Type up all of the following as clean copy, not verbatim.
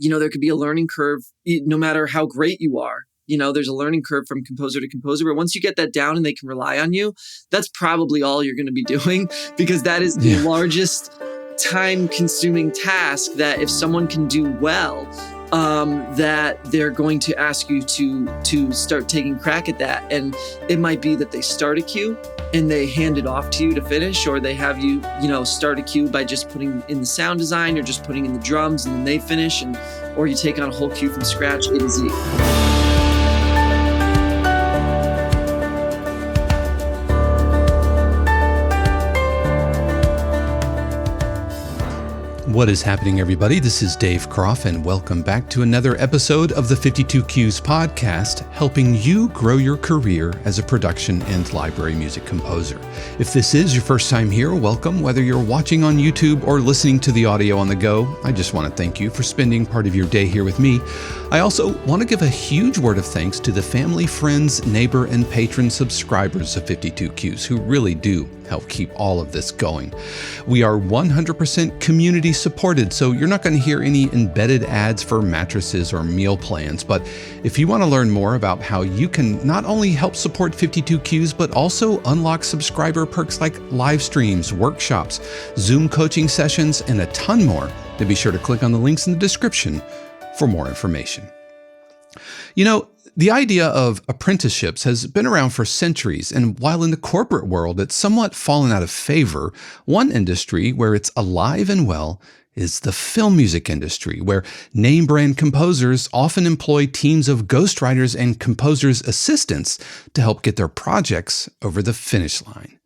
there could be a learning curve, no matter how great you are. There's a learning curve from composer to composer, but once you get that down and they can rely on you, that's probably all you're going to be doing, because that is the largest time-consuming task that if someone can do well, that they're going to ask you to start taking crack at that. And it might be that they start a cue and they hand it off to you to finish, or they have you, start a cue by just putting in the sound design or just putting in the drums and then they finish, or you take on a whole cue from scratch, A to Z. What is happening, everybody? This is Dave Croft, and welcome back to another episode of the 52 Cues podcast, helping you grow your career as a production and library music composer. If this is your first time here, welcome. Whether you're watching on YouTube or listening to the audio on the go, I just want to thank you for spending part of your day here with me. I also want to give a huge word of thanks to the family, friends, neighbor, and patron subscribers of 52 Cues who really do help keep all of this going. We are 100% community supported, so you're not going to hear any embedded ads for mattresses or meal plans. But if you want to learn more about how you can not only help support 52 Cues, but also unlock subscriber perks like live streams, workshops, Zoom coaching sessions, and a ton more, then be sure to click on the links in the description for more information. The idea of apprenticeships has been around for centuries, and while in the corporate world it's somewhat fallen out of favor, one industry where it's alive and well is the film music industry, where name brand composers often employ teams of ghostwriters and composers' assistants to help get their projects over the finish line.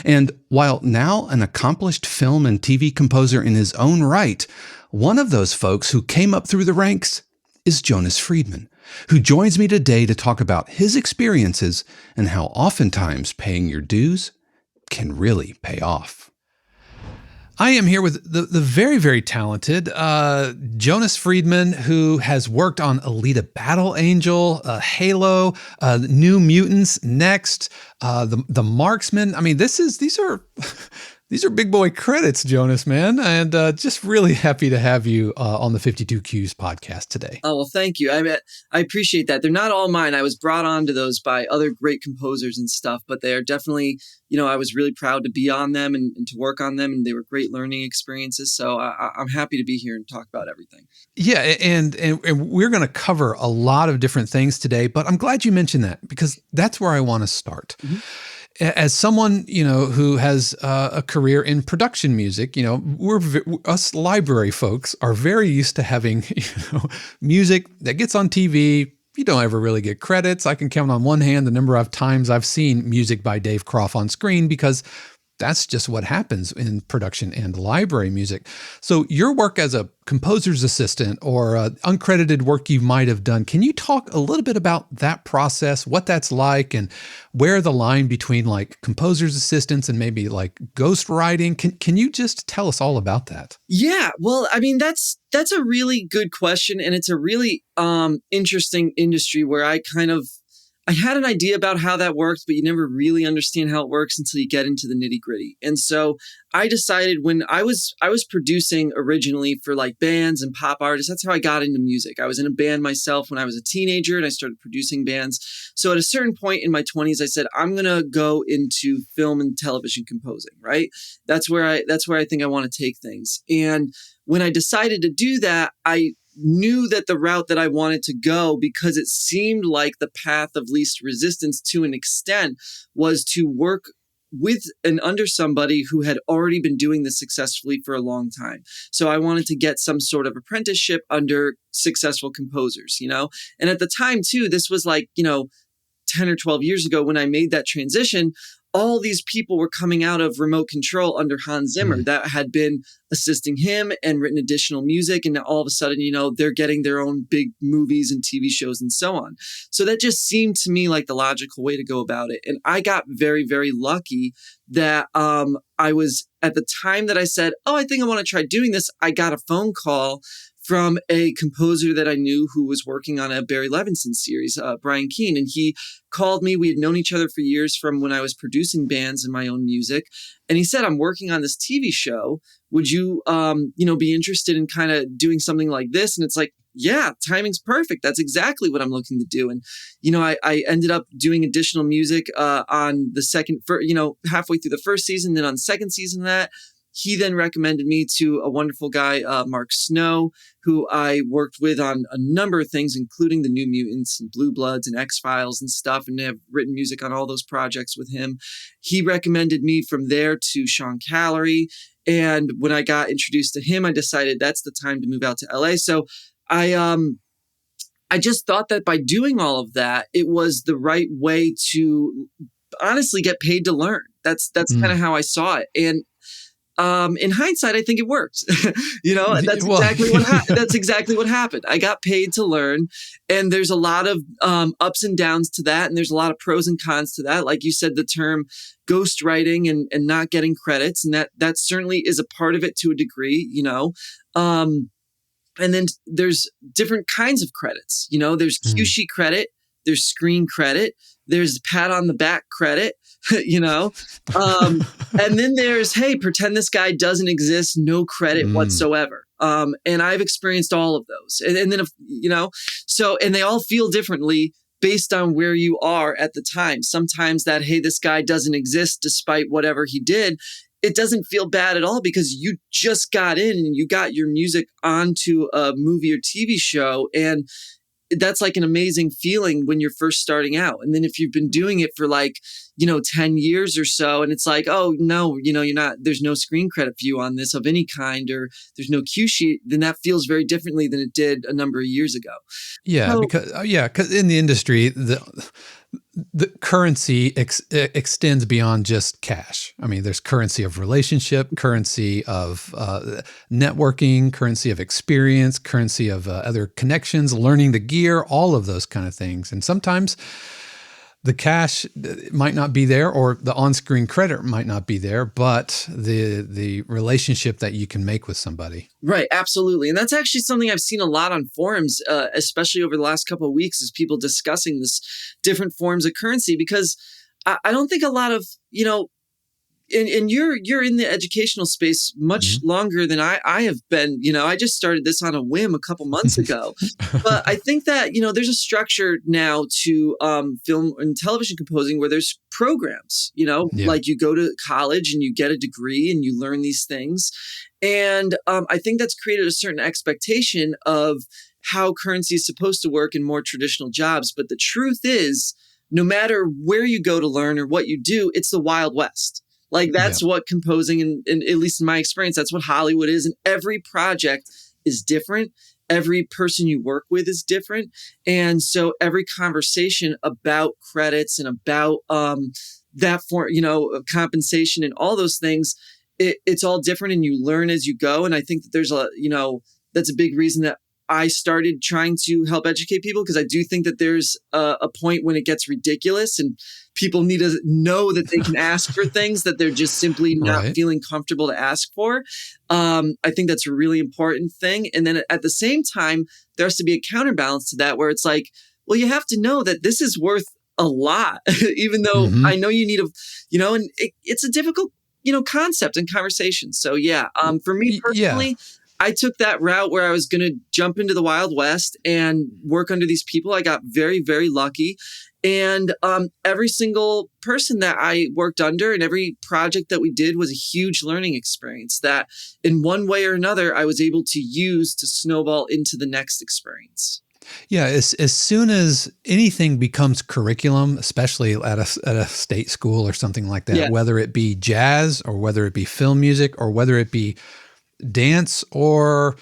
And while now an accomplished film and TV composer in his own right, one of those folks who came up through the ranks is Jonas Friedman, who joins me today to talk about his experiences and how oftentimes paying your dues can really pay off. I am here with the very, very talented Jonas Friedman, who has worked on Alita Battle Angel, Halo, New Mutants, Next, the Marksman. I mean, these are big boy credits, Jonas, man. And just really happy to have you on the 52 Cues podcast today. Oh, well, thank you. I appreciate that. They're not all mine. I was brought on to those by other great composers and stuff, but they are definitely, I was really proud to be on them and to work on them. And they were great learning experiences. So I'm happy to be here and talk about everything. Yeah. And we're going to cover a lot of different things today, but I'm glad you mentioned that because that's where I want to start. Mm-hmm. As someone, who has a career in production music, us library folks are very used to having, music that gets on TV. You don't ever really get credits. I can count on one hand the number of times I've seen music by Dave Croft on screen because that's just what happens in production and library music. So your work as a composer's assistant or uncredited work you might have done, can you talk a little bit about that process, what that's like, and where the line between like composer's assistants and maybe like ghostwriting? Can you just tell us all about that? Yeah, well, I mean, that's a really good question. And it's a really interesting industry where I had an idea about how that works, but you never really understand how it works until you get into the nitty gritty. And so I decided when I was producing originally for like bands and pop artists, that's how I got into music. I was in a band myself when I was a teenager and I started producing bands. So at a certain point in my 20s, I said, I'm going to go into film and television composing, right? That's where I think I want to take things. And when I decided to do that, I knew that the route that I wanted to go, because it seemed like the path of least resistance to an extent, was to work with and under somebody who had already been doing this successfully for a long time. So I wanted to get some sort of apprenticeship under successful composers, And at the time too, this was like, 10 or 12 years ago when I made that transition, all these people were coming out of remote control under Hans Zimmer that had been assisting him and written additional music. And now all of a sudden, they're getting their own big movies and TV shows and so on. So that just seemed to me like the logical way to go about it. And I got very, very lucky that I was at the time that I said, I think I want to try doing this. I got a phone call from a composer that I knew who was working on a Barry Levinson series, Brian Keane. And he called me. We had known each other for years from when I was producing bands and my own music. And he said, I'm working on this TV show. Would you, be interested in kind of doing something like this? And it's like, yeah, timing's perfect. That's exactly what I'm looking to do. And, I ended up doing additional music on the halfway through the first season, then on the second season of that. He then recommended me to a wonderful guy, Mark Snow, who I worked with on a number of things, including the New Mutants and Blue Bloods and X-Files and stuff, and have written music on all those projects with him. He recommended me from there to Sean Callery. And when I got introduced to him, I decided that's the time to move out to LA. So I just thought that by doing all of that, it was the right way to honestly get paid to learn. That's kind of how I saw it. And in hindsight, I think it worked. That's exactly what happened. I got paid to learn, and there's a lot of ups and downs to that, and there's a lot of pros and cons to that. Like you said, the term ghostwriting and not getting credits, and that certainly is a part of it to a degree. And then there's different kinds of credits. There's cue sheet credit, there's screen credit, there's pat on the back credit. And then there's, hey, pretend this guy doesn't exist, no credit whatsoever. And I've experienced all of those. And then, and they all feel differently based on where you are at the time. Sometimes that, hey, this guy doesn't exist despite whatever he did, it doesn't feel bad at all because you just got in and you got your music onto a movie or TV show. And that's like an amazing feeling when you're first starting out. And then if you've been doing it for 10 years or so, and it's like, oh no, you're not, there's no screen credit for you on this of any kind, or there's no cue sheet, then that feels very differently than it did a number of years ago. Yeah. Because in the industry, the currency extends beyond just cash. I mean, there's currency of relationship, currency of networking, currency of experience, currency of other connections, learning the gear, all of those kind of things. And sometimes the cash might not be there, or the on-screen credit might not be there, but the relationship that you can make with somebody. Right, absolutely. And that's actually something I've seen a lot on forums, especially over the last couple of weeks, is people discussing this different forms of currency, because I don't think a lot of, and you're in the educational space much longer than I have been. I just started this on a whim a couple months ago. But I think that, there's a structure now to film and television composing where there's programs, like you go to college and you get a degree and you learn these things. And I think that's created a certain expectation of how currency is supposed to work in more traditional jobs. But the truth is, no matter where you go to learn or what you do, it's the Wild West. Like that's what composing, and at least in my experience, that's what Hollywood is. And every project is different. Every person you work with is different. And so every conversation about credits and about that form, compensation and all those things, it's all different, and you learn as you go. And I think that there's that's a big reason that I started trying to help educate people, because I do think that there's a point when it gets ridiculous and people need to know that they can ask for things that they're just simply not feeling comfortable to ask for. I think that's a really important thing. And then at the same time, there has to be a counterbalance to that, where it's like, well, you have to know that this is worth a lot, even though I know you need and it's a difficult, concept and conversation. So for me personally, I took that route where I was going to jump into the Wild West and work under these people. I got very, very lucky. And every single person that I worked under and every project that we did was a huge learning experience that in one way or another, I was able to use to snowball into the next experience. Yeah, as soon as anything becomes curriculum, especially at a state school or something like that, whether it be jazz or whether it be film music or whether it be dance or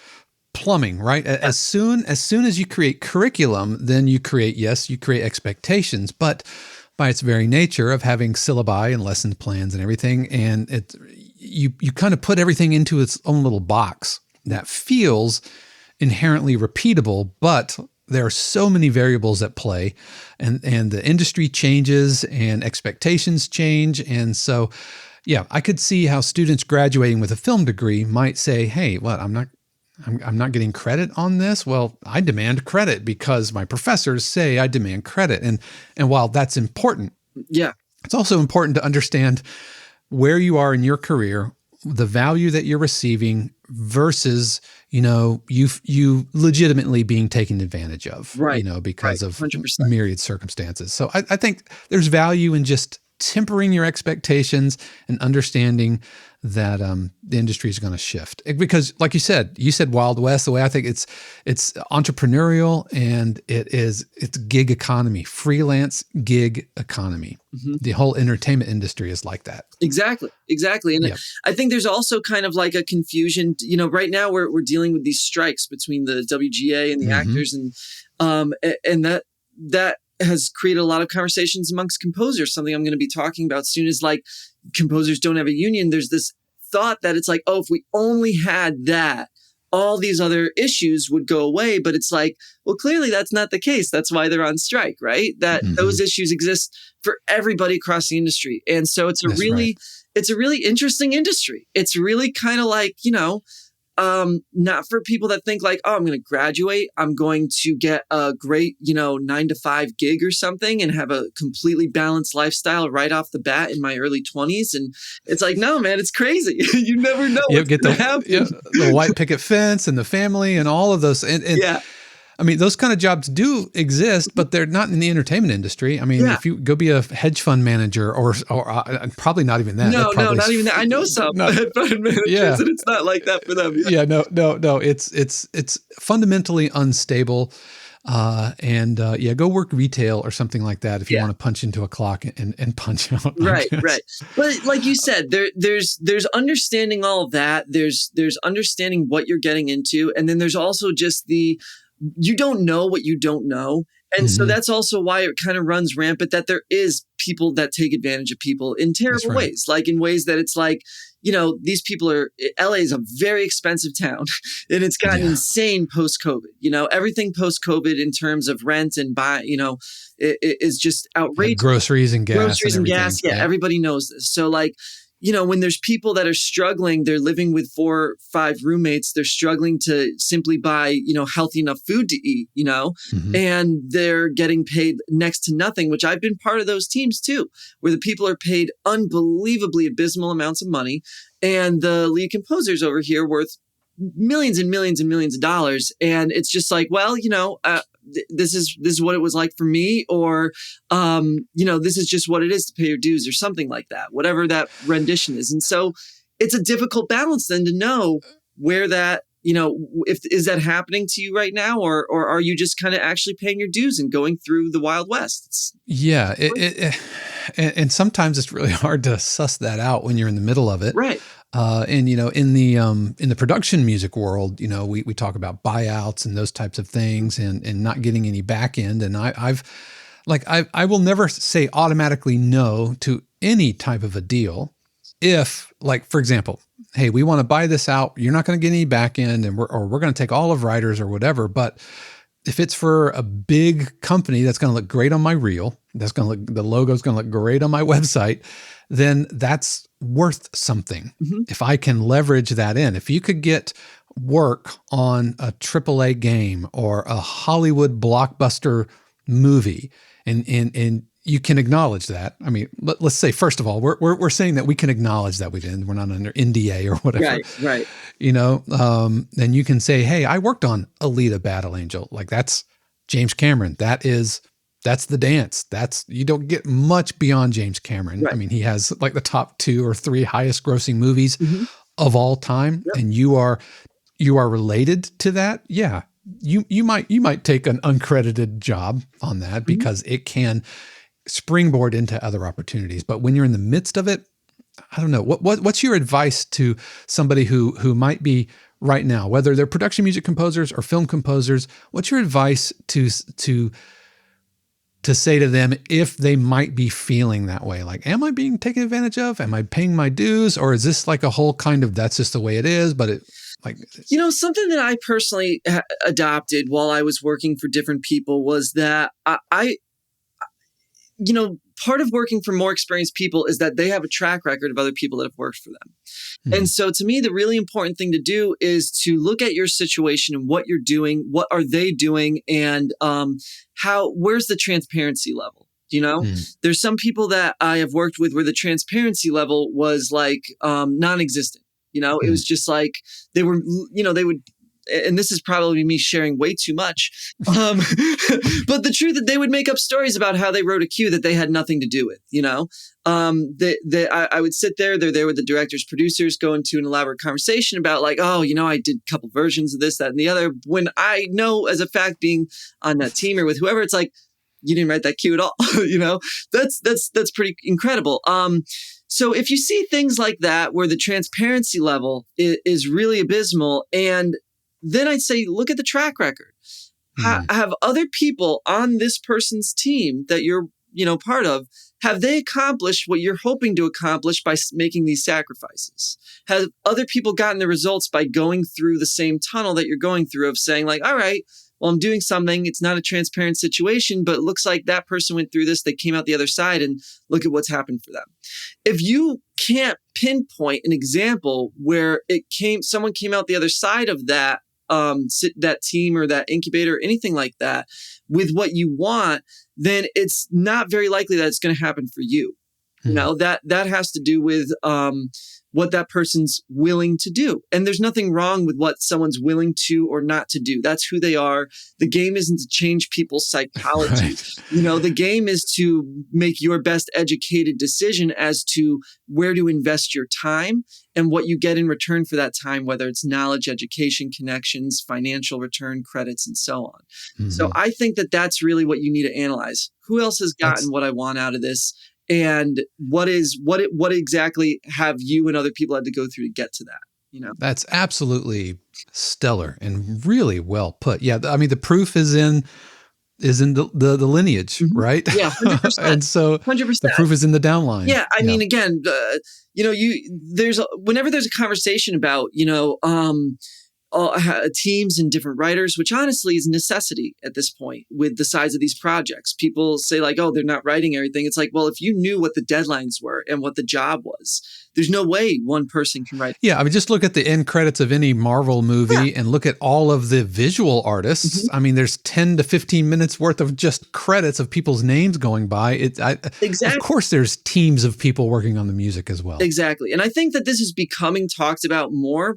plumbing, right? As soon as you create curriculum, then you create expectations, but by its very nature of having syllabi and lesson plans and everything, and you kind of put everything into its own little box that feels inherently repeatable, but there are so many variables at play, and the industry changes and expectations change, and so I could see how students graduating with a film degree might say, "Hey, I'm not getting credit on this." Well, I demand credit because my professors say I demand credit, and while that's important, it's also important to understand where you are in your career, the value that you're receiving versus, you legitimately being taken advantage of, Right. because of 100%. myriad circumstances. So I think there's value in just tempering your expectations and understanding that the industry is going to shift. Because like you said Wild West. The way I think it's entrepreneurial, and it's gig economy, freelance gig economy. Mm-hmm. The whole entertainment industry is like that. Exactly. And Yep. I think there's also kind of like a confusion. Right now we're dealing with these strikes between the WGA and the actors, and that has created a lot of conversations amongst composers. Something I'm going to be talking about soon is like, composers don't have a union. There's this thought that it's like, oh, if we only had that, all these other issues would go away. But it's like, well, clearly that's not the case. That's why they're on strike, right? That those issues exist for everybody across the industry. And so it's a really interesting industry. It's really kind of like, not for people that think like, oh, I'm going to graduate, I'm going to get a great, 9 to 5 gig or something and have a completely balanced lifestyle right off the bat in my early 20s. And it's like, no, man, it's crazy. You never know what's going to happen. The white picket fence and the family and all of those. And yeah. I mean, those kind of jobs do exist, but they're not in the entertainment industry. I mean, if you go be a hedge fund manager or probably not even that. No, not even that. I know some hedge fund managers, and it's not like that for them. No. It's fundamentally unstable. Go work retail or something like that if you want to punch into a clock and punch out. Right. But like you said, there's understanding all of that. There's understanding what you're getting into, and then there's also just you don't know what you don't know. And so that's also why it kind of runs rampant, that there is people that take advantage of people in terrible ways, like in ways that it's like, these people LA is a very expensive town and it's gotten insane post-COVID. Everything post-COVID in terms of rent and buy, it is just outrageous. Like groceries and gas. Yeah, everybody knows this. So like, when there's people that are struggling, they're living with 4 or 5 roommates, they're struggling to simply buy, healthy enough food to eat, and they're getting paid next to nothing, which I've been part of those teams too, where the people are paid unbelievably abysmal amounts of money. And the lead composer's over here worth millions and millions and millions of dollars. And it's just like, well, this is what it was like for me, or, this is just what it is to pay your dues or something like that, whatever that rendition is. And so it's a difficult balance then to know where that, is that happening to you right now, or are you just kind of actually paying your dues and going through the Wild West? And sometimes it's really hard to suss that out when you're in the middle of it. Right. In the production music world, we talk about buyouts and those types of things and not getting any back end. And I will never say automatically no to any type of a deal. If, like, for example, hey, we want to buy this out, you're not going to get any back end, and we're going to take all of writers or whatever. But if it's for a big company that's going to look great on my reel, the logo's going to look great on my website, then that's worth something. If I can leverage that in. If you could get work on a AAA game or a Hollywood blockbuster movie, and you can acknowledge that. I mean, let's say, first of all, we're saying that we can acknowledge that we're not under NDA or whatever. Right. Then you can say, hey, I worked on Alita Battle Angel. Like, that's James Cameron. That's the dance. You don't get much beyond James Cameron. Right. I mean, he has like the top 2 or 3 highest grossing movies of all time. Yep. And you are related to that. Yeah. You might take an uncredited job on that because it can springboard into other opportunities. But when you're in the midst of it, I don't know. What's your advice to somebody who might be right now, whether they're production music composers or film composers? What's your advice to say to them if they might be feeling that way? Like, am I being taken advantage of? Am I paying my dues? Or is this like a whole kind of, that's just the way it is? But it like, something that I personally adopted while I was working for different people was that I part of working for more experienced people is that they have a track record of other people that have worked for them. And so to me, the really important thing to do is to look at your situation and what you're doing, what are they doing, and where's the transparency level? There's some people that I have worked with where the transparency level was like non-existent. It was just like they were, they would, and this is probably me sharing way too much. But the truth that they would make up stories about how they wrote a cue that they had nothing to do with, I would sit there, they're there with the directors, producers, go into an elaborate conversation about like, oh, I did a couple versions of this, that, and the other. When I know as a fact, being on that team or with whoever, it's like, you didn't write that cue at all. That's pretty incredible. So if you see things like that, where the transparency level is really abysmal, and then I'd say, look at the track record. Have other people on this person's team that you're, part of, have they accomplished what you're hoping to accomplish by making these sacrifices? Have other people gotten the results by going through the same tunnel that you're going through, of saying like, all right, well, I'm doing something. It's not a transparent situation, but it looks like that person went through this. They came out the other side, and look at what's happened for them. If you can't pinpoint an example where someone came out the other side of that, that team or that incubator or anything like that with what you want, then it's not very likely that it's going to happen for you. That has to do with what that person's willing to do. And there's nothing wrong with what someone's willing to or not to do. That's who they are. The game isn't to change people's psychology. Right. The game is to make your best educated decision as to where to invest your time and what you get in return for that time, whether it's knowledge, education, connections, financial return, credits, and so on. Mm-hmm. So I think that that's really what you need to analyze. Who else has gotten what I want out of this? And what exactly have you and other people had to go through to get to that? That's absolutely stellar and really well put. Yeah, I mean, the proof is in the lineage, mm-hmm. right? Yeah, 100%. And so 100%. The proof is in the downline. Yeah, I mean, again, whenever there's a conversation about teams and different writers, which honestly is a necessity at this point with the size of these projects. People say like, oh, they're not writing everything. It's like, well, if you knew what the deadlines were and what the job was, there's no way one person can write. Yeah, I mean, just look at the end credits of any Marvel movie and look at all of the visual artists. Mm-hmm. I mean, there's 10 to 15 minutes worth of just credits of people's names going by. Exactly. Of course, there's teams of people working on the music as well. Exactly. And I think that this is becoming talked about more,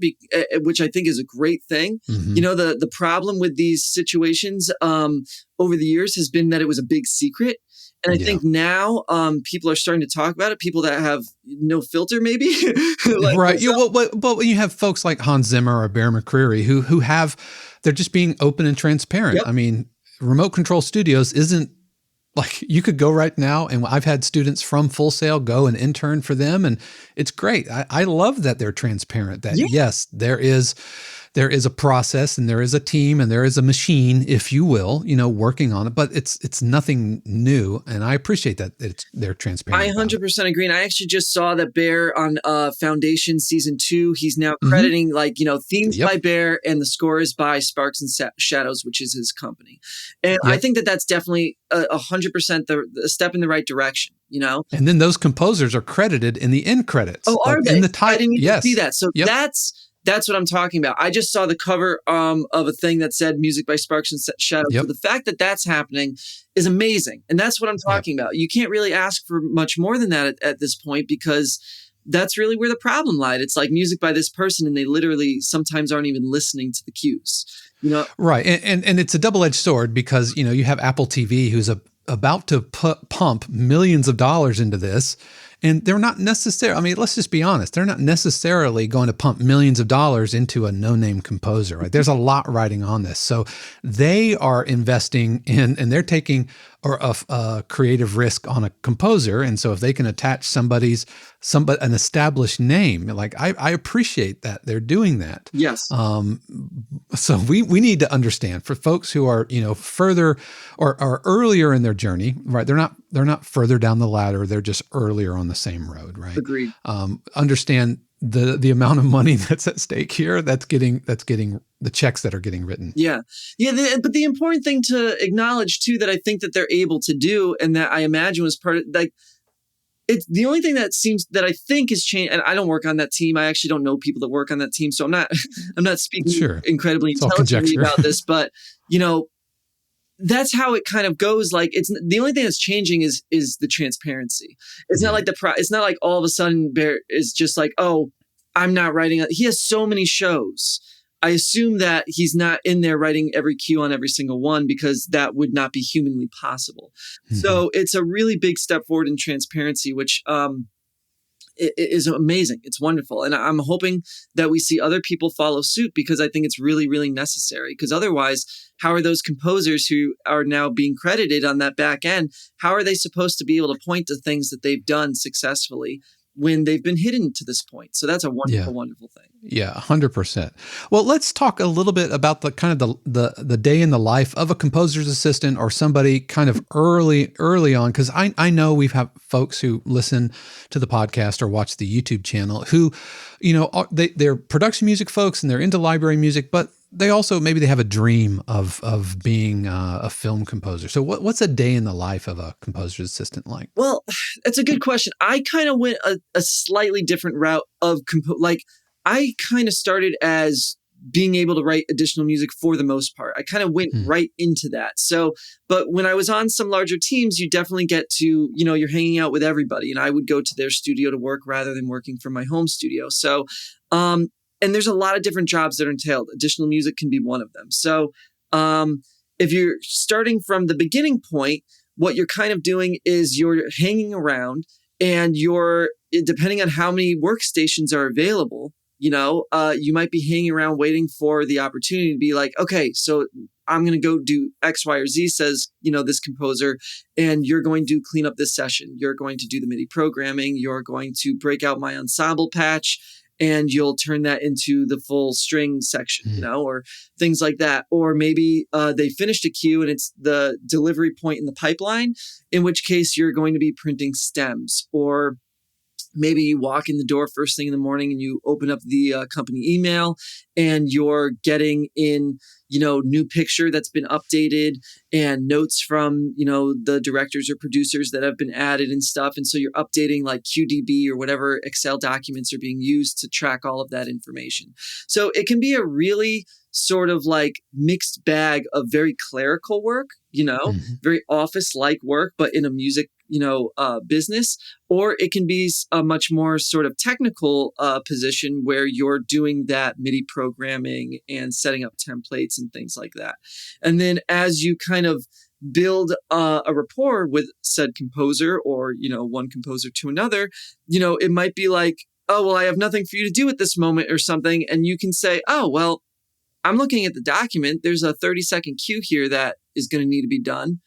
which I think is a great thing. Mm-hmm. The problem with these situations over the years has been that it was a big secret. And I think now people are starting to talk about it. People that have no filter, maybe. Right. Yeah. But when you have folks like Hans Zimmer or Bear McCreary they're just being open and transparent. Yep. I mean, Remote Control Studios isn't like, you could go right now, and I've had students from Full Sail go and intern for them, and it's great. I love that they're transparent. That yes, there is a process, and there is a team, and there is a machine, if you will, working on it. But it's nothing new, and I appreciate that they're transparent. I 100% agree. And I actually just saw that Bear on Foundation season 2. He's now crediting themes by Bear, and the score is by Sparks and Shadows, which is his company. And I think that that's definitely 100% a step in the right direction. And then those composers are credited in the end credits. Oh, are they? In the title? I didn't even see that. So that's what I'm talking about. I just saw the cover of a thing that said music by Sparks and Shadows. So the fact that that's happening is amazing. And that's what I'm talking about. You can't really ask for much more than that at this point, because that's really where the problem lied. It's like music by this person, and they literally sometimes aren't even listening to the cues. Right. And it's a double-edged sword, because, you have Apple TV, who's about to pump millions of dollars into this. And they're not necessarily, I mean, let's just be honest, they're not necessarily going to pump millions of dollars into a no-name composer, right? There's a lot riding on this. So they are investing in, and they're taking a creative risk on a composer. And so if they can attach an established name, like I appreciate that they're doing that. Yes. So we need to understand, for folks who are, further or are earlier in their journey, right? They're not further down the ladder. They're just earlier on the same road, right? Agreed. Understand the amount of money that's at stake here. That's getting the checks that are getting written. Yeah. But the important thing to acknowledge too, that I think that they're able to do, and that I imagine was part of, like, it's the only thing that I think has changed. And I don't work on that team. I actually don't know people that work on that team, so I'm not speaking incredibly intelligently about this. But that's how it kind of goes. Like, it's the only thing that's changing is the transparency. It's not like it's not like all of a sudden Bear is just like, oh, I'm not writing. He has so many shows. I assume that he's not in there writing every cue on every single one because that would not be humanly possible. So it's a really big step forward in transparency, which is amazing. It's wonderful. And I'm hoping that we see other people follow suit because I think it's really, really necessary. Because otherwise, how are those composers who are now being credited on that back end, how are they supposed to be able to point to things that they've done successfully when they've been hidden to this point? So that's a wonderful, wonderful thing. Yeah, 100%. Well, let's talk a little bit about the kind of the day in the life of a composer's assistant or somebody kind of early on, because I know we've had folks who listen to the podcast or watch the YouTube channel who, they're production music folks and they're into library music, but they also maybe they have a dream of being a film composer. So what's a day in the life of a composer's assistant like? Well, that's a good question. I kind of went a slightly different route of I kind of started as being able to write additional music for the most part. I kind of went right into that. So, but when I was on some larger teams, you definitely get to, you're hanging out with everybody, and I would go to their studio to work rather than working from my home studio. So, and there's a lot of different jobs that are entailed. Additional music can be one of them. So, if you're starting from the beginning point, what you're kind of doing is you're hanging around and depending on how many workstations are available, you might be hanging around waiting for the opportunity to be like, okay, so I'm going to go do X, Y, or Z, says, this composer, and you're going to clean up this session. You're going to do the MIDI programming. You're going to break out my ensemble patch and you'll turn that into the full string section, or things like that. Or maybe they finished a cue and it's the delivery point in the pipeline, in which case you're going to be printing stems. Or maybe you walk in the door first thing in the morning and you open up the company email and you're getting in, new picture that's been updated and notes from, the directors or producers that have been added and stuff. And so you're updating like QDB or whatever Excel documents are being used to track all of that information. So it can be a really sort of like mixed bag of very clerical work, very office-like work, but in a music, business, or it can be a much more sort of technical position where you're doing that MIDI programming and setting up templates and things like that. And then as you kind of build a rapport with said composer or, one composer to another, it might be like, oh, well, I have nothing for you to do at this moment or something. And you can say, oh, well, I'm looking at the document. There's a 30-second cue here that is going to need to be done.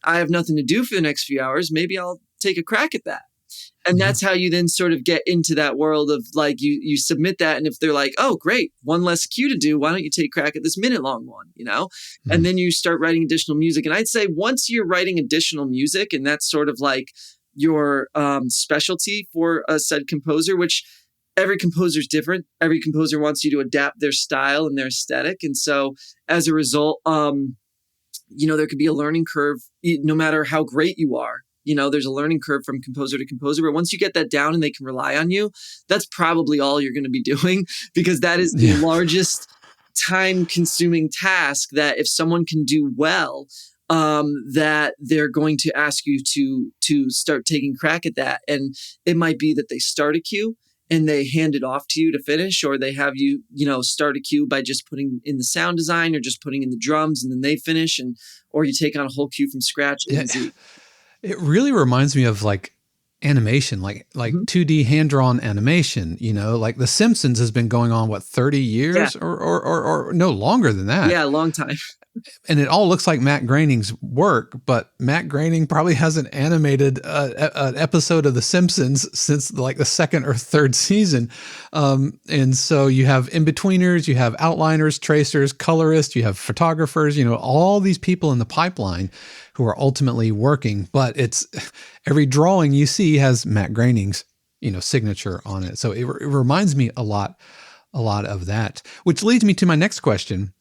I have nothing to do for the next few hours. Maybe I'll take a crack at that. And that's how you then sort of get into that world of like, you submit that. And if they're like, oh, great, one less cue to do, why don't you take a crack at this minute-long one, And then you start writing additional music. And I'd say once you're writing additional music, and that's sort of like your specialty for a said composer, which every composer is different. Every composer wants you to adapt their style and their aesthetic. And so as a result, there could be a learning curve, no matter how great you are. There's a learning curve from composer to composer, but once you get that down and they can rely on you, that's probably all you're going to be doing, because that is the largest time-consuming task that if someone can do well, that they're going to ask you to start taking crack at that. And it might be that they start a cue and they hand it off to you to finish, or they have you, start a cue by just putting in the sound design or just putting in the drums and then they finish, or you take on a whole cue from scratch. It really reminds me of like animation, like 2D hand-drawn animation, like The Simpsons has been going on, 30 years or no longer than that. Yeah, a long time. And it all looks like Matt Groening's work, but Matt Groening probably hasn't animated an episode of The Simpsons since like the second or third season. And so you have in-betweeners, you have outliners, tracers, colorists, you have photographers, all these people in the pipeline who are ultimately working, but it's every drawing you see has Matt Groening's, signature on it. So it reminds me a lot of that, which leads me to my next question.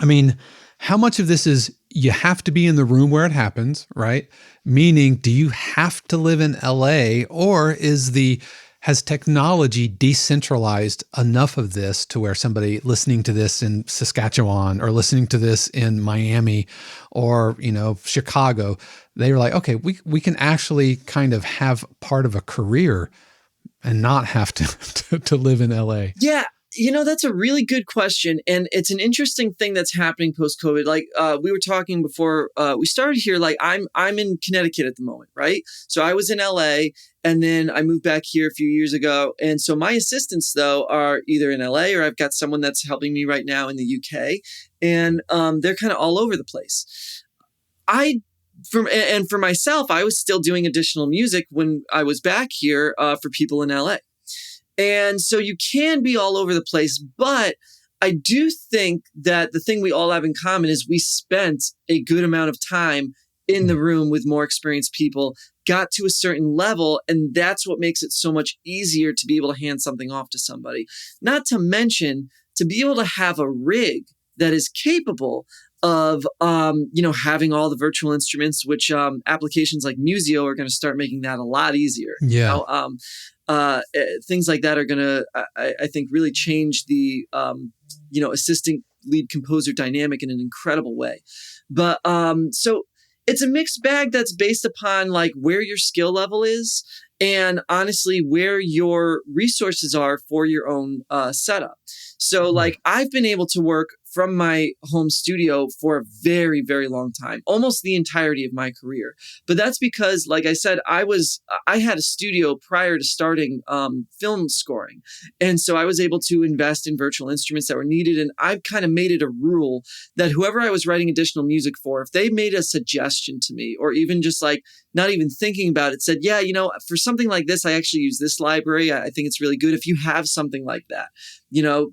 I mean, how much of this is you have to be in the room where it happens, right? Meaning, do you have to live in LA, or has technology decentralized enough of this to where somebody listening to this in Saskatchewan or listening to this in Miami or, Chicago, they were like, okay, we can actually kind of have part of a career and not have to live in LA? Yeah. That's a really good question. And it's an interesting thing that's happening post-COVID. Like we were talking before we started here, like I'm in Connecticut at the moment, right? So I was in LA and then I moved back here a few years ago. And so my assistants, though, are either in LA or I've got someone that's helping me right now in the UK. And they're kind of all over the place. For myself, I was still doing additional music when I was back here for people in LA. And so you can be all over the place, but I do think that the thing we all have in common is we spent a good amount of time in the room with more experienced people, got to a certain level, and that's what makes it so much easier to be able to hand something off to somebody. Not to mention to be able to have a rig that is capable of, having all the virtual instruments, which applications like Musio are going to start making that a lot easier. Yeah. Things like that are going to, I think, really change the, assistant lead composer dynamic in an incredible way. But so it's a mixed bag that's based upon like where your skill level is and honestly where your resources are for your own setup. So like I've been able to work from my home studio for a very, very long time, almost the entirety of my career. But that's because, like I said, I had a studio prior to starting film scoring. And so I was able to invest in virtual instruments that were needed. And I've kind of made it a rule that whoever I was writing additional music for, if they made a suggestion to me, or even just like not even thinking about it, said, yeah, for something like this, I actually use this library. I think it's really good. If you have something like that,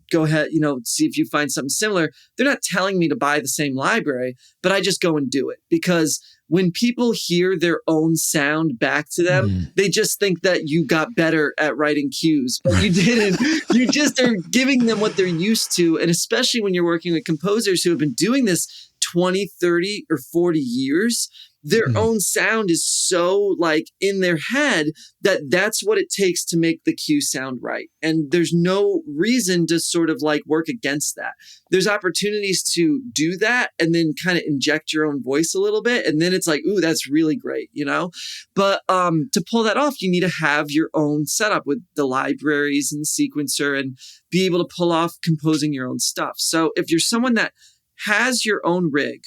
go ahead, see if you find something similar. They're not telling me to buy the same library, but I just go and do it because when people hear their own sound back to them, they just think that you got better at writing cues, but you didn't. You just are giving them what they're used to. And especially when you're working with composers who have been doing this 20, 30 or 40 years, their own sound is so like in their head that that's what it takes to make the cue sound right. And there's no reason to sort of like work against that. There's opportunities to do that and then kind of inject your own voice a little bit. And then it's like, ooh, that's really great, But to pull that off, you need to have your own setup with the libraries and the sequencer and be able to pull off composing your own stuff. So if you're someone that has your own rig,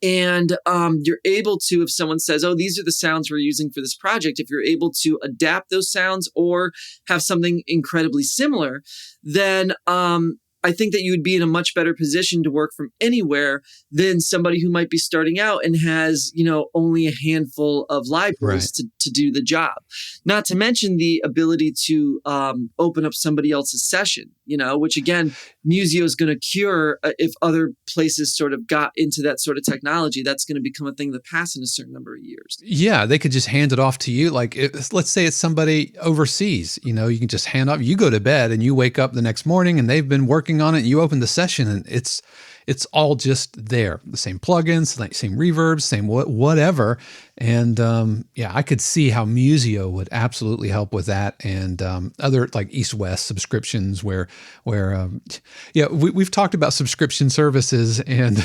and you're able to, if someone says, oh, these are the sounds we're using for this project, if you're able to adapt those sounds or have something incredibly similar, then I think that you would be in a much better position to work from anywhere than somebody who might be starting out and has, only a handful of libraries to do the job. Not to mention the ability to open up somebody else's session, which again, Musio is going to cure if other places sort of got into that sort of technology. That's going to become a thing of the past in a certain number of years. Yeah, they could just hand it off to you. Like, let's say it's somebody overseas, you can just hand off. You go to bed and you wake up the next morning and they've been working on it. And you open the session and it's all just there. The same plugins, same reverbs, same whatever. And I could see how Musio would absolutely help with that, and other like East-West subscriptions where we've talked about subscription services, and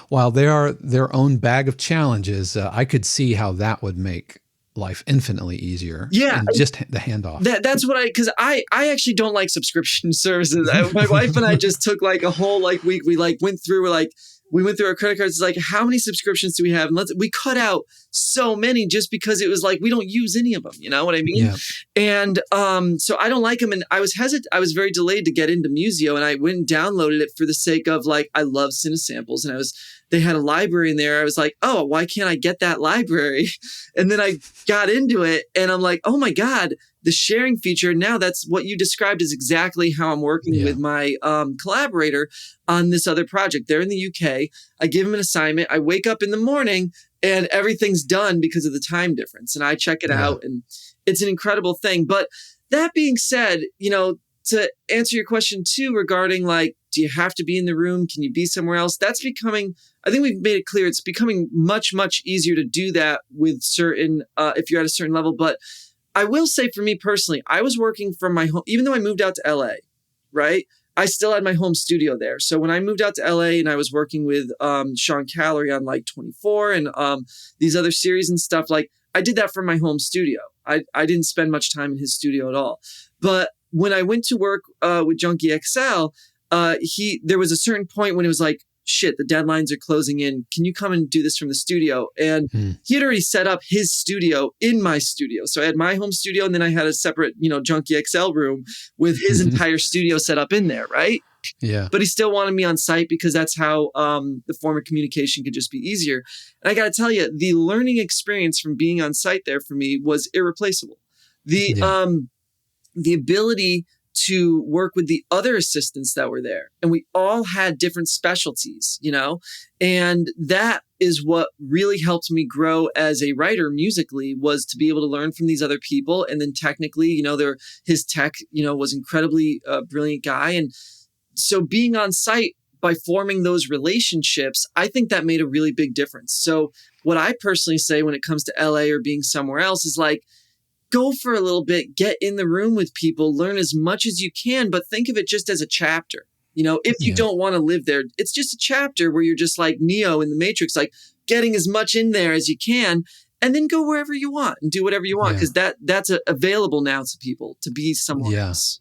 while they are their own bag of challenges, I could see how that would make life infinitely easier. Yeah. And just the handoff. That's what because I actually don't like subscription services. My wife and I just took like a whole week. We went through our credit cards. It's like, how many subscriptions do we have? And we cut out so many just because it was like, we don't use any of them. You know what I mean? Yeah. And so I don't like them. And I was I was very delayed to get into Musio, and I went and downloaded it for the sake of I love Cinesamples, and they had a library in there. I was like, oh, why can't I get that library? And then I got into it and I'm like, oh my God, the sharing feature. Now that's what you described is exactly how I'm working with my collaborator on this other project. They're in the UK. I give him an assignment. I wake up in the morning and everything's done because of the time difference. And I check it out, and it's an incredible thing. But that being said, to answer your question too, regarding do you have to be in the room? Can you be somewhere else? That's becoming, I think we've made it clear, it's becoming much, much easier to do that with certain, if you're at a certain level. But I will say for me personally, I was working from my home, even though I moved out to LA, right? I still had my home studio there. So when I moved out to LA and I was working with Sean Callery on 24 and these other series and stuff, I did that from my home studio. I didn't spend much time in his studio at all. But when I went to work with Junkie XL, there was a certain point when it was like, shit, the deadlines are closing in. Can you come and do this from the studio? And he had already set up his studio in my studio. So I had my home studio, and then I had a separate, Junkie XL room with his entire studio set up in there, right? Yeah. But he still wanted me on site because that's how the form of communication could just be easier. And I got to tell you, the learning experience from being on site there for me was irreplaceable. The ability to work with the other assistants that were there. And we all had different specialties, and that is what really helped me grow as a writer musically, was to be able to learn from these other people. And then technically, his tech, was incredibly brilliant guy. And so being on site, by forming those relationships, I think that made a really big difference. So what I personally say when it comes to LA or being somewhere else is like, go for a little bit, get in the room with people, learn as much as you can, but think of it just as a chapter. If you don't want to live there, it's just a chapter where you're just like Neo in the Matrix, like getting as much in there as you can, and then go wherever you want and do whatever you want, because that's available now to people to be someone else.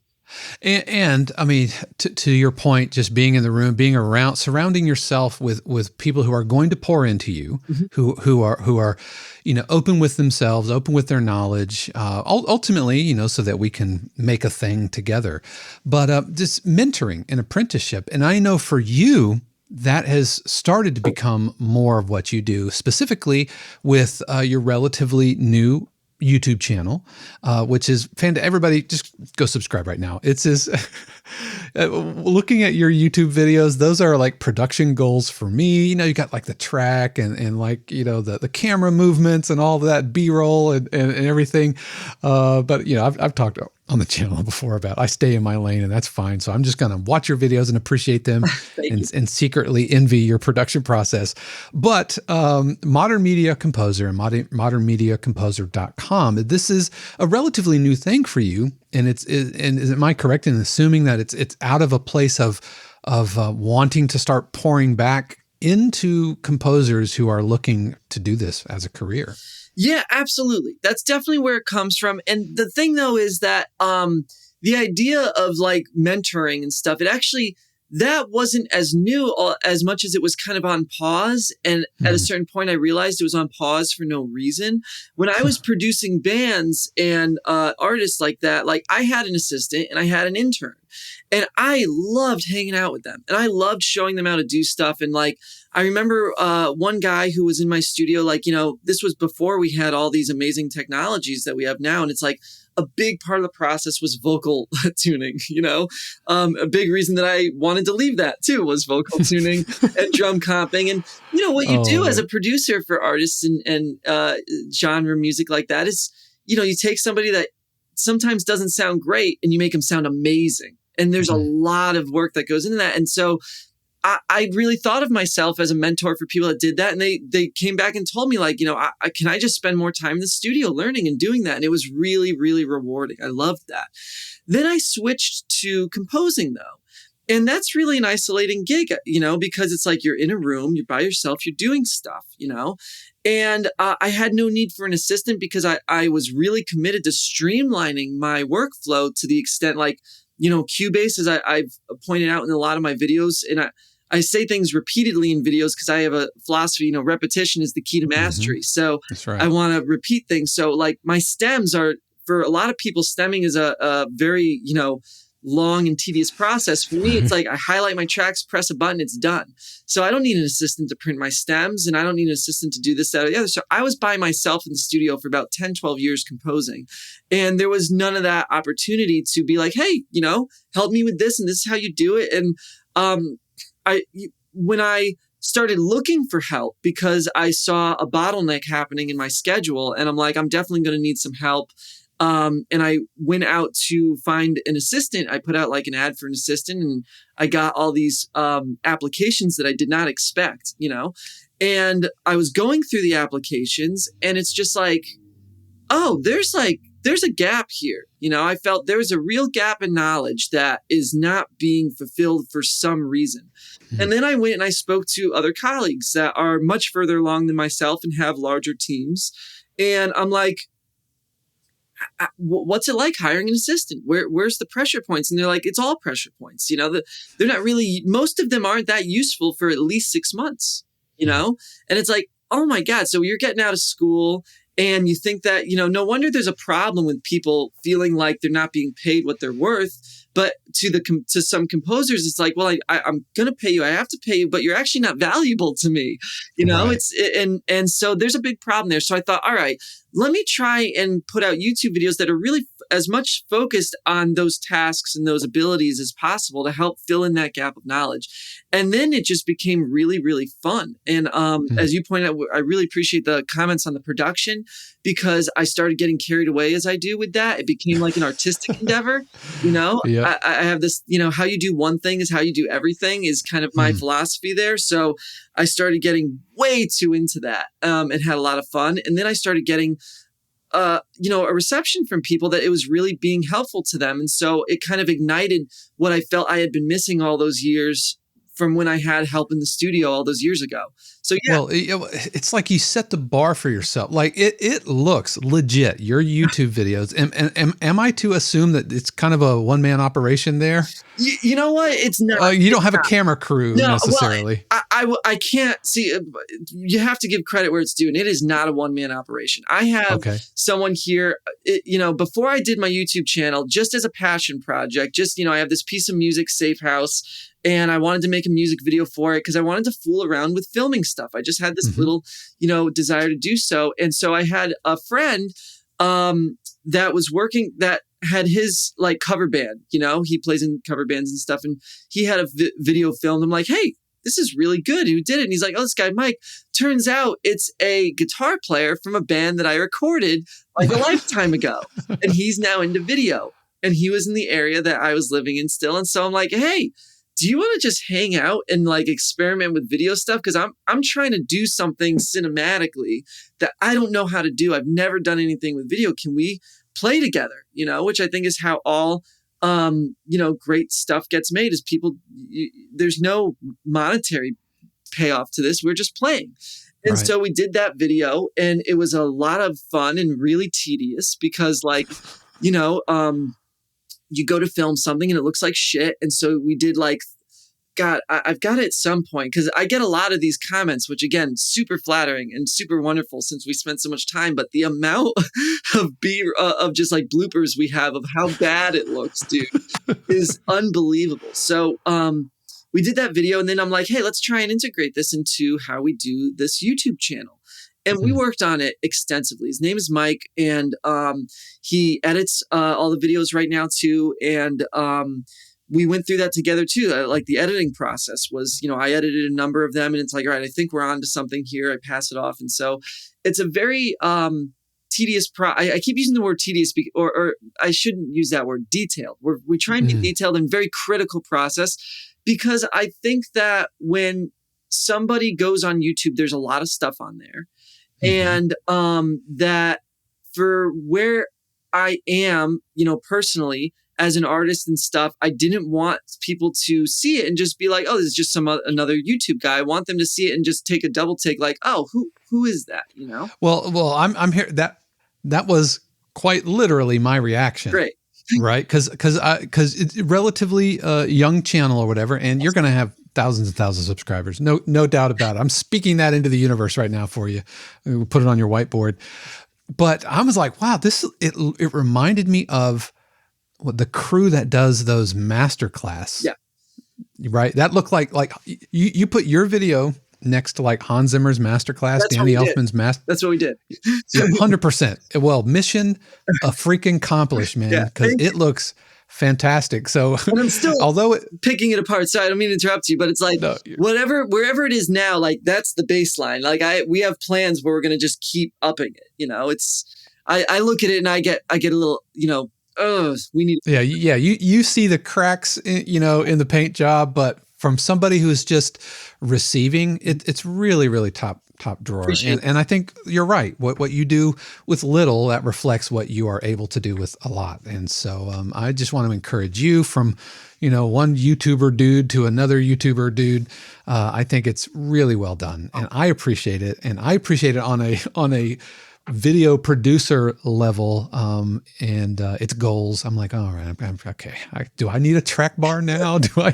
And I mean, to your point, just being in the room, being around, surrounding yourself with people who are going to pour into you, who are, open with themselves, open with their knowledge, ultimately, so that we can make a thing together. But this mentoring and apprenticeship, and I know for you, that has started to become more of what you do, specifically with your relatively new YouTube channel, which is fantastic. Everybody just go subscribe right now. It's looking at your YouTube videos, those are like production goals for me. You got like the track and like, the camera movements and all that B-roll and everything. But I've talked on the channel before about I stay in my lane, and that's fine. So I'm just going to watch your videos and appreciate them and secretly envy your production process. But Modern Media Composer and modernmediacomposer.com, this is a relatively new thing for you. And am I correct in assuming that it's out of a place of wanting to start pouring back into composers who are looking to do this as a career? Yeah, absolutely. That's definitely where it comes from. And the thing though is that the idea of like mentoring and stuff, that wasn't as new as much as it was kind of on pause. And at a certain point, I realized it was on pause for no reason. When I was producing bands and artists like that, like I had an assistant and I had an intern, and I loved hanging out with them, and I loved showing them how to do stuff. And like, I remember one guy who was in my studio, like, this was before we had all these amazing technologies that we have now. And it's like, a big part of the process was vocal tuning, a big reason that I wanted to leave that too was vocal tuning and drum comping. And, what you do as a producer for artists and genre music like that is, you take somebody that sometimes doesn't sound great and you make them sound amazing. And there's a lot of work that goes into that. And so I really thought of myself as a mentor for people that did that. And they came back and told me like, can I just spend more time in the studio learning and doing that? And it was really, really rewarding. I loved that. Then I switched to composing though. And that's really an isolating gig, because it's like you're in a room, you're by yourself, you're doing stuff, And I had no need for an assistant because I was really committed to streamlining my workflow to the extent like, Cubase, as I've pointed out in a lot of my videos, and I say things repeatedly in videos because I have a philosophy, repetition is the key to mastery. So that's right. I want to repeat things. So like my stems are, for a lot of people, stemming is a very, long and tedious process. For me, it's like I highlight my tracks, press a button, it's done. So I don't need an assistant to print my stems, and I don't need an assistant to do this, that, or the other. So I was by myself in the studio for about 10, 12 years composing. And there was none of that opportunity to be like, hey, help me with this, and this is how you do it. And when I started looking for help because I saw a bottleneck happening in my schedule, and I'm like, I'm definitely going to need some help. And I went out to find an assistant. I put out like an ad for an assistant, and I got all these applications that I did not expect, and I was going through the applications, and it's just like, oh, there's a gap here. I felt there was a real gap in knowledge that is not being fulfilled for some reason. And then I went and I spoke to other colleagues that are much further along than myself and have larger teams. And I'm like, what's it like hiring an assistant? Where's the pressure points? And they're like, it's all pressure points. They're not really, most of them aren't that useful for at least 6 months, and it's like, oh my God. So you're getting out of school and you think that, no wonder there's a problem with people feeling like they're not being paid what they're worth. But to some composers, it's like, well, I'm going to pay you. I have to pay you, but you're actually not valuable to me. Right. And so there's a big problem there. So I thought, all right, let me try and put out YouTube videos that are really as much focused on those tasks and those abilities as possible to help fill in that gap of knowledge. And then it just became really, really fun. And as you pointed out, I really appreciate the comments on the production, because I started getting carried away as I do with that. It became like an artistic endeavor, Yeah. I have this, how you do one thing is how you do everything is kind of my philosophy there. So I started getting way too into that and had a lot of fun. And then I started getting, a reception from people that it was really being helpful to them. And so it kind of ignited what I felt I had been missing all those years from when I had help in the studio all those years ago. So yeah. Well, it's like you set the bar for yourself. Like it looks legit, your YouTube videos. Am I to assume that it's kind of a one-man operation there? You know what? It's not. You don't have a camera crew necessarily. Well, I can't see. You have to give credit where it's due, and it is not a one-man operation. I have someone here. Before I did my YouTube channel, just as a passion project, I have this piece of music, Safe House, and I wanted to make a music video for it because I wanted to fool around with filming stuff. I just had this little, desire to do so, and so I had a friend that was working that had his like cover band, he plays in cover bands and stuff. And he had a video filmed. I'm like, hey, this is really good. Who did it? And he's like, oh, this guy, Mike. Turns out it's a guitar player from a band that I recorded like a lifetime ago. And he's now into video. And he was in the area that I was living in still. And so I'm like, hey, do you want to just hang out and like experiment with video stuff? Because I'm trying to do something cinematically that I don't know how to do. I've never done anything with video. Can we play together? Which I think is how all great stuff gets made. Is people there's no monetary payoff to this. We're just playing. And so we did that video, and it was a lot of fun and really tedious because you go to film something and it looks like shit. And so we did like, God, I've got it at some point because I get a lot of these comments, which again, super flattering and super wonderful since we spent so much time. But the amount of just like bloopers we have of how bad it looks, dude, is unbelievable. So we did that video, and then I'm like, hey, let's try and integrate this into how we do this YouTube channel. And we worked on it extensively. His name is Mike, and he edits all the videos right now too. And we went through that together too. Like the editing process was, I edited a number of them, and it's like, all right, I think we're on to something here. I pass it off. And so it's a very tedious I keep using the word tedious, or I shouldn't use that word, detailed. We try and be detailed and very critical process, because I think that when somebody goes on YouTube, there's a lot of stuff on there. And that for where I am, personally, as an artist and stuff, I didn't want people to see it and just be like, oh, this is just another YouTube guy. I want them to see it and just take a double take, like, oh, who is that? Well, I'm here. That was quite literally my reaction. Great. Right. Cause it's a relatively young channel or whatever, and you're going to have thousands and thousands of subscribers. No doubt about it. I'm speaking that into the universe right now for you. We'll put it on your whiteboard. But I was like, wow, it reminded me of the crew that does those masterclass. Yeah. Right. That looked like you put your video next to like Hans Zimmer's masterclass, Danny Elfman's master. That's what we did. 100%. Well, mission a freaking accomplished, man. Because it looks fantastic. So, and I'm still picking it apart. Sorry, I don't mean to interrupt you, but it's like wherever it is now, like that's the baseline. Like we have plans where we're going to just keep upping it. I look at it and I get a little, we need. Yeah. You see the cracks, in the paint job, but from somebody who's just receiving it's really, really top drawer. And I think you're right. What you do with little, that reflects what you are able to do with a lot. And so I just want to encourage you from, one YouTuber dude to another YouTuber dude. I think it's really well done, and I appreciate it. And I appreciate it on a video producer level, and it's goals. I'm like, all right, I'm okay. Do I need a track bar now? I'm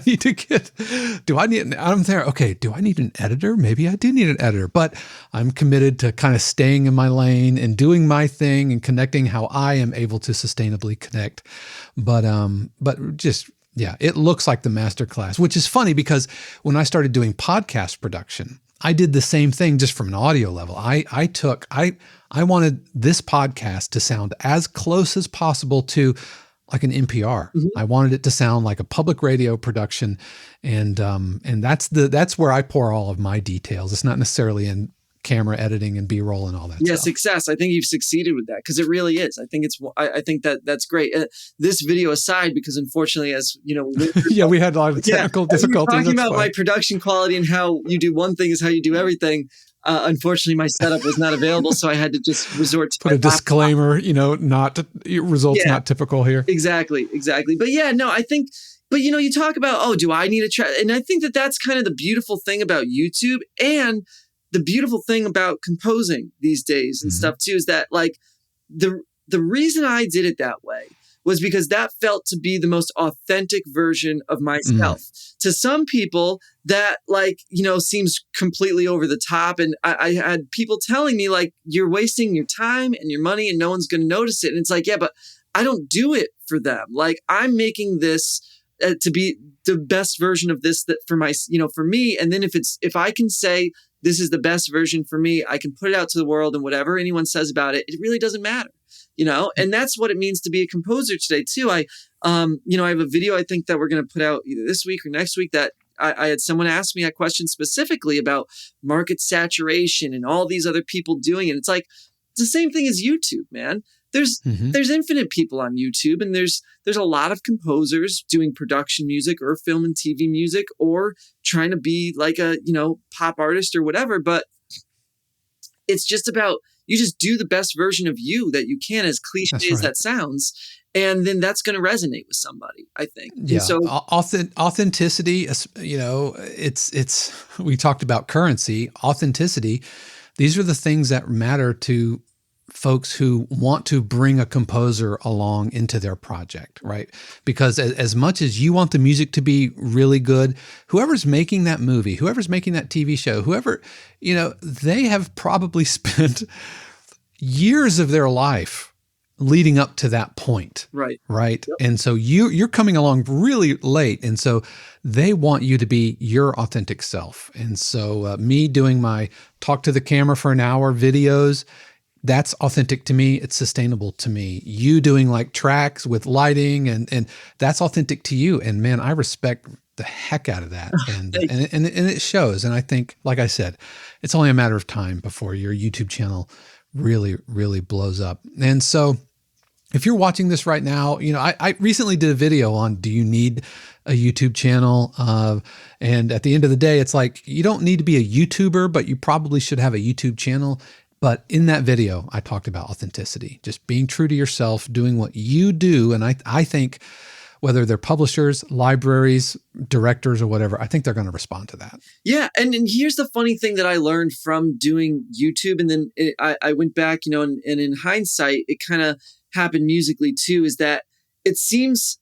there. Okay. Do I need an editor? Maybe I do need an editor, but I'm committed to kind of staying in my lane and doing my thing and connecting how I am able to sustainably connect. But just, yeah, it looks like the masterclass, which is funny because when I started doing podcast production, I did the same thing just from an audio level. I wanted this podcast to sound as close as possible to like an NPR. Mhm. I wanted it to sound like a public radio production, and that's where I pour all of my details. It's not necessarily in camera editing and B-roll and all that stuff. Success. I think you've succeeded with that because it really is. I think that's great. This video aside, because unfortunately, as you know, we had a lot of technical difficulties. Talking about my production quality and how you do one thing is how you do everything. Unfortunately, my setup was not available, so I had to just resort to put a disclaimer. Not typical here. Exactly. But yeah, no, I think. But you talk about, do I need a track? And I think that's kind of the beautiful thing about YouTube and the beautiful thing about composing these days and stuff too, is that like the reason I did it that way was because that felt to be the most authentic version of myself. To some people that seems completely over the top. And I had people telling me like, you're wasting your time and your money and no one's going to notice it. And it's like, yeah, but I don't do it for them. Like I'm making this to be the best version of this that for me. And then if I can say, this is the best version for me, I can put it out to the world, and whatever anyone says about it, it really doesn't matter, and that's what it means to be a composer today too. I have a video I think that we're going to put out either this week or next week that I had someone ask me a question specifically about market saturation and all these other people doing it. It's like, it's the same thing as YouTube, man. There's infinite people on YouTube, and there's a lot of composers doing production music or film and TV music or trying to be like a, pop artist or whatever. But it's just about, you just do the best version of you that you can, as cliche as that sounds. And then that's going to resonate with somebody, I think. Yeah. And so authenticity, we talked about currency, authenticity. These are the things that matter to folks who want to bring a composer along into their project, right? Because as much as you want the music to be really good, whoever's making that movie, whoever's making that TV show, whoever, they have probably spent years of their life leading up to that point. Right. Right. Yep. And so you're coming along really late. And so they want you to be your authentic self. And so me doing my talk to the camera for an hour videos, that's authentic to me. It's sustainable to me. You doing like tracks with lighting and that's authentic to you. And man, I respect the heck out of that. And it shows. And I think, like I said, it's only a matter of time before your YouTube channel really, really blows up. And so if you're watching this right now, I recently did a video on, do you need a YouTube channel? And at the end of the day, it's like, you don't need to be a YouTuber, but you probably should have a YouTube channel. But in that video, I talked about authenticity, just being true to yourself, doing what you do. And I think whether they're publishers, libraries, directors, or whatever, I think they're going to respond to that. Yeah. And here's the funny thing that I learned from doing YouTube. And then I went back, and in hindsight, it kind of happened musically too, is that it seems,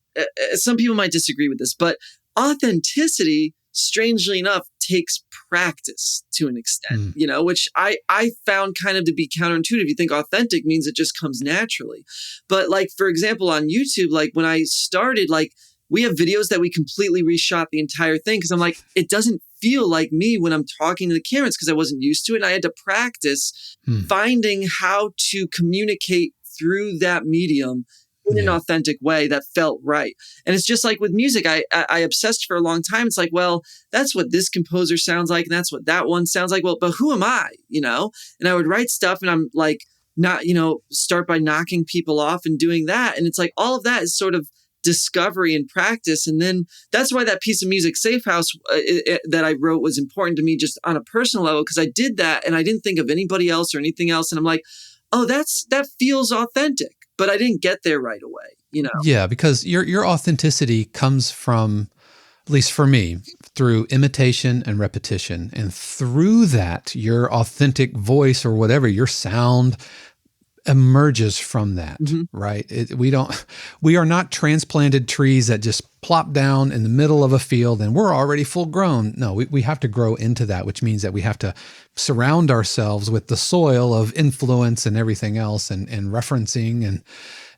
some people might disagree with this, but authenticity, strangely enough, takes practice to an extent, which I found kind of to be counterintuitive. You think authentic means it just comes naturally. But like, for example, on YouTube, like when I started, like we have videos that we completely reshot the entire thing because I'm like, it doesn't feel like me when I'm talking to the cameras because I wasn't used to it. And I had to practice finding how to communicate through that medium in an authentic way that felt right. And it's just like with music, I obsessed for a long time. It's like, well, that's what this composer sounds like. And that's what that one sounds like. Well, but who am I, And I would write stuff and I'm like, not, start by knocking people off and doing that. And it's like, all of that is sort of discovery and practice. And then that's why that piece of music, Safe House, that I wrote was important to me just on a personal level, because I did that and I didn't think of anybody else or anything else. And I'm like, oh, that feels authentic. But I didn't get there right away, Yeah, because your authenticity comes from, at least for me, through imitation and repetition. And through that, your authentic voice or whatever, your sound emerges from that, Mhm. right? We are not transplanted trees that just plop down in the middle of a field and we're already full grown. No, we have to grow into that, which means that we have to surround ourselves with the soil of influence and everything else and referencing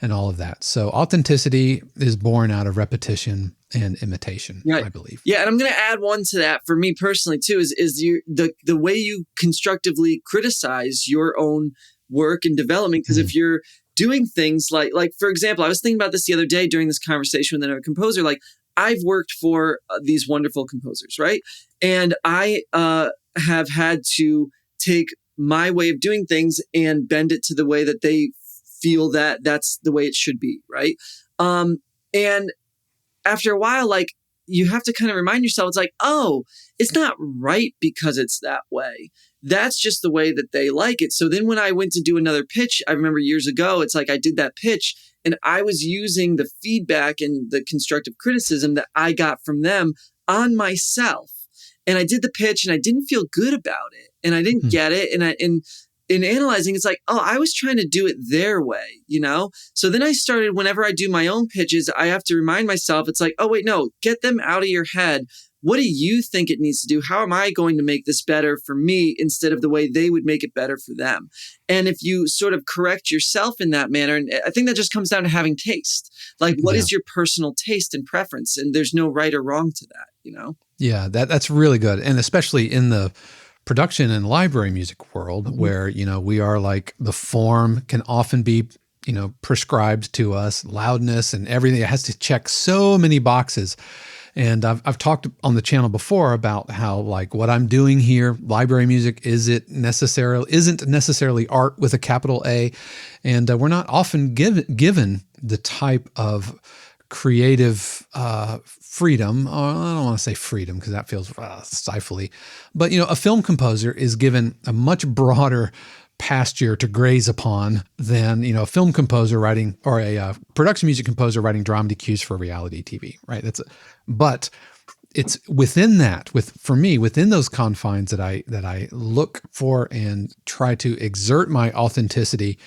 and all of that. So authenticity is born out of repetition and imitation, Right. I believe. Yeah, and I'm going to add one to that for me personally too is the way you constructively criticize your own work and development. Because if you're doing things like for example, I was thinking about this the other day during this conversation with another composer. Like I've worked for these wonderful composers, right? And I have had to take my way of doing things and bend it to the way that they feel that that's the way it should be, right? And after a while, like you have to kind of remind yourself, it's like, oh, it's not right because it's that way. That's just the way that they like it. So then when I went to do another pitch, I remember years ago, it's like I did that pitch and I was using the feedback and the constructive criticism that I got from them on myself. And I did the pitch and I didn't feel good about it and I didn't get it. And in analyzing, it's like, oh, I was trying to do it their way, you know? So then I started, whenever I do my own pitches, I have to remind myself, it's like, oh, wait, no, get them out of your head. What do you think it needs to do? How am I going to make this better for me instead of the way they would make it better for them? And if you sort of correct yourself in that manner, and I think that just comes down to having taste. Like, what is your personal taste and preference? And there's no right or wrong to that, you know? Yeah, that's really good. And especially in the production and library music world where, you know, we are like the form can often be, you know, prescribed to us, loudness and everything. It has to check so many boxes. And I've talked on the channel before about how like what I'm doing here, library music, isn't necessarily art with a capital A. And we're not often given the type of creative freedom. I don't want to say freedom because that feels stifling, but you know, a film composer is given a much broader pasture to graze upon than, you know, a film composer writing or a production music composer writing dramedy cues for reality TV, right? But it's within that, for me, within those confines that I look for and try to exert my authenticity.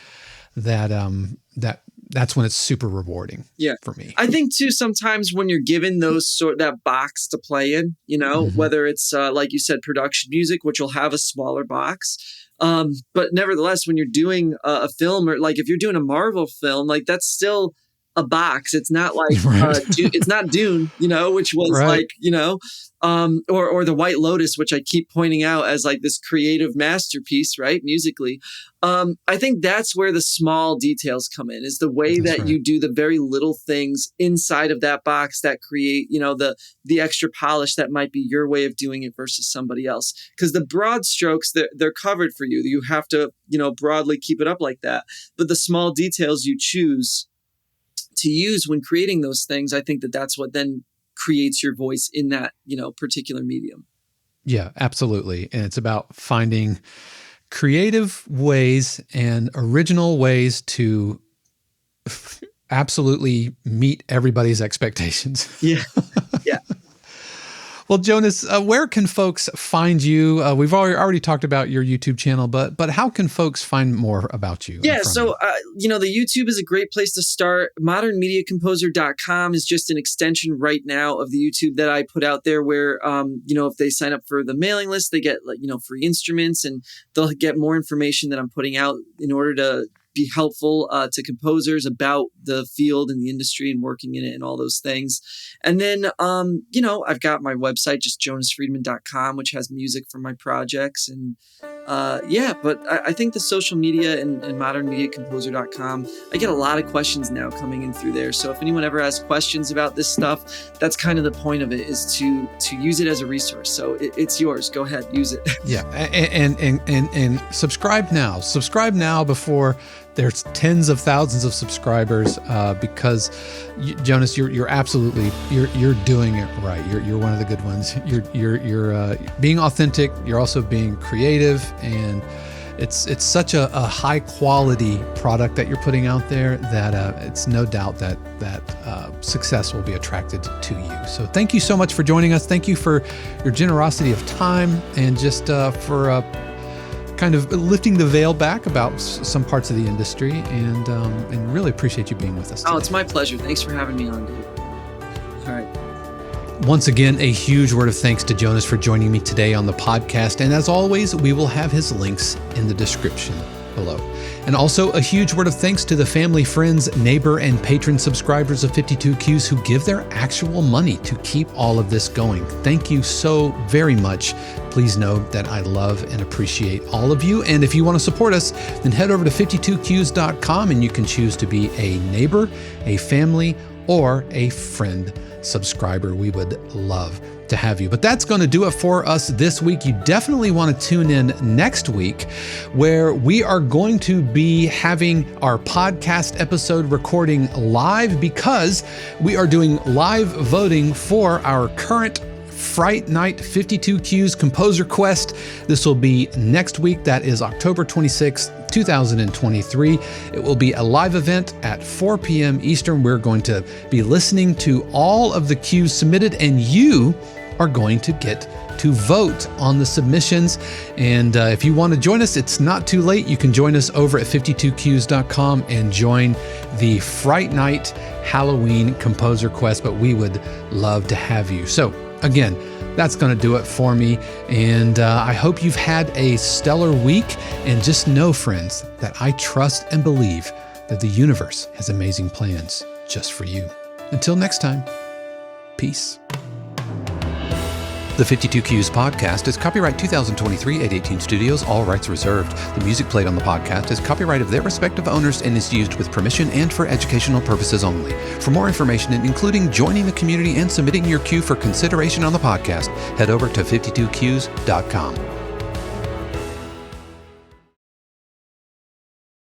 That's when it's super rewarding for me. I think too, sometimes when you're given that box to play in, you know, whether it's like you said, production music, which will have a smaller box. But nevertheless, when you're doing a film or like if you're doing a Marvel film, like that's still a box. It's not like it's not Dune, you know, which was like, you know, or the White Lotus, which I keep pointing out as like this creative masterpiece, right? Musically. I think that's where the small details come in, is the way that you do the very little things inside of that box that create, you know, the extra polish that might be your way of doing it versus somebody else. Because the broad strokes, they're covered for you. You have to, you know, broadly keep it up like that. But the small details you choose to use when creating those things, I think that's what then creates your voice in that, you know, particular medium. Yeah, absolutely. And it's about finding creative ways and original ways to absolutely meet everybody's expectations. Yeah. Yeah. Well, Jonas, where can folks find you? We've already talked about your YouTube channel, but how can folks find more about you? Yeah, so, you know, the YouTube is a great place to start. ModernMediaComposer.com is just an extension right now of the YouTube that I put out there where, you know, if they sign up for the mailing list, they get, like, you know, free instruments and they'll get more information that I'm putting out in order to be helpful to composers about the field and the industry and working in it and all those things. And then, you know, I've got my website, just jonasfriedman.com, which has music for my projects. And but I think the social media and modernmediacomposer.com, I get a lot of questions now coming in through there. So if anyone ever has questions about this stuff, that's kind of the point of it, is to use it as a resource. So it's yours. Go ahead, use it. Yeah. And subscribe now. Subscribe now before there's tens of thousands of subscribers, because Jonas, you're absolutely, you're doing it right. You're one of the good ones. You're being authentic. You're also being creative, and it's such a high quality product that you're putting out there that it's no doubt that success will be attracted to you. So thank you so much for joining us. Thank you for your generosity of time and just for kind of lifting the veil back about some parts of the industry, and really appreciate you being with us today. Oh, it's my pleasure. Thanks for having me on, Dave. All right. Once again, a huge word of thanks to Jonas for joining me today on the podcast. And as always, we will have his links in the description below. And also a huge word of thanks to the family, friends, neighbor, and patron subscribers of 52Qs who give their actual money to keep all of this going. Thank you so very much. Please know that I love and appreciate all of you. And if you want to support us, then head over to 52qs.com and you can choose to be a neighbor, a family, or a friend subscriber. We would love to have you. But that's going to do it for us this week. You definitely want to tune in next week, where we are going to be having our podcast episode recording live, because we are doing live voting for our current Fright Night 52Qs Composer Quest. This will be next week. That is October 26th, 2023. It will be a live event at 4 p.m. Eastern. We're going to be listening to all of the cues submitted, and you are going to get to vote on the submissions. And if you want to join us, it's not too late. You can join us over at 52qs.com and join the Fright Night Halloween Composer Quest, but we would love to have you. So again, that's going to do it for me. And I hope you've had a stellar week. And just know, friends, that I trust and believe that the universe has amazing plans just for you. Until next time, peace. The 52Qs podcast is copyright 2023 818 Studios, all rights reserved. The music played on the podcast is copyright of their respective owners and is used with permission and for educational purposes only. For more information, including joining the community and submitting your cue for consideration on the podcast, head over to 52qs.com.